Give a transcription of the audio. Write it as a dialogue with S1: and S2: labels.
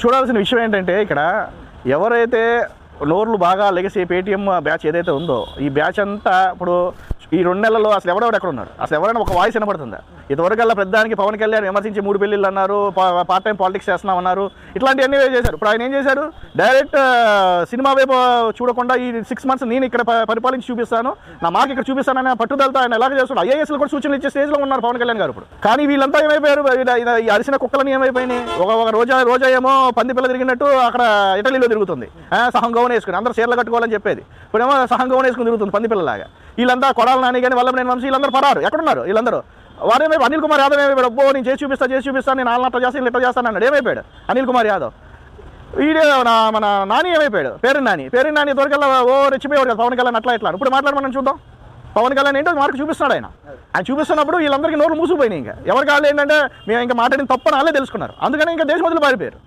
S1: చూడాల్సిన విషయం ఏంటంటే ఇక్కడ ఎవరైతే నోర్లు బాగా లెగసీ పేటీఎం బ్యాచ్ ఏదైతే ఉందో ఈ బ్యాచ్ అంతా ఇప్పుడు ఈ 2 నెలల్లో అసలు ఎవరెవరు ఎక్కడ ఉన్నారు, అసలు ఎవరైనా ఒక వాయిస్ వినపడుతుందా? ఇంతవరకల్లా పెద్దానికి పవన్ కళ్యాణ్ విమర్శించి 3 పెళ్ళిళ్ళు అన్నారు, పార్ట్ టైం పాలిటిక్స్ చేస్తున్నామన్నారు, ఇట్లాంటివన్నీ చేశారు. ఇప్పుడు ఆయన ఏం చేశాడు, డైరెక్ట్ సినిమా వైపు చూడకుండా ఈ 6 మంత్స్ నేను ఇక్కడ పరిపాలించి చూపిస్తాను, నా మార్క్ ఇక్కడ చూపిస్తానని పట్టుదలతో ఆయన ఎలాగ చేస్తాడు. ఐఏఎస్లు కూడా సూచనలు ఇచ్చే స్టేజ్లో ఉన్నారు పవన్ కళ్యాణ్ గారు ఇప్పుడు. కానీ వీళ్ళంతా ఏమైపోయారు, ఈ అరిసిన కుక్కలని ఏమైపోయినాయి, ఒక రోజా ఏమో పంది పిల్ల తిరిగినట్టు అక్కడ ఇటలీలో తిరుగుతుంది, సహం గౌన్ వేసుకుని అందరూ చీరలు కట్టుకోవాలని చెప్పేది, ఇప్పుడేమో సహం గౌన్ వేసుకుని తిరుగుతుంది పంది పిల్లలాగా. వీళ్ళంతా కొడాల నాని కానీ వల్లభనేని వంశీ వీళ్ళందరూ పరారు, ఎక్కడున్నారు వీళ్ళందరూ? వారేమో అనిల్ కుమార్ యాదవ్ ఏమైపోయాడు, అబ్బో నేను చేసి చూపిస్తాను, నేను అట్లా చేస్తాను ఇట్లా చేస్తాను అన్నాడు. ఏమైపోయాడు అనిల్ కుమార్ యాదవ్? వీడియో మన నాని ఏమైపోయాడు, పేరు నాని దొరికల్లా ఓ రెచ్చిపోయాడు కదా పవన్ కళ్యాణ్ అట్లా ఇట్లా. ఇప్పుడు మాట్లాడమని చూద్దాం, పవన్ కళ్యాణ్ ఏంటో మార్కు చూపిస్తున్నాడు. ఆయన చూపిస్తున్నప్పుడు వీళ్ళందరికీ నోరు మూసిపోయినాయి. ఇంకా ఎవరి కాళ్ళు ఏంటంటే మేము ఇంకా మాట్లాడిన తప్పని వాళ్ళే తెలుసుకున్నారు, అందుకని ఇంకా దేశం వదిలి పారిపోయారు.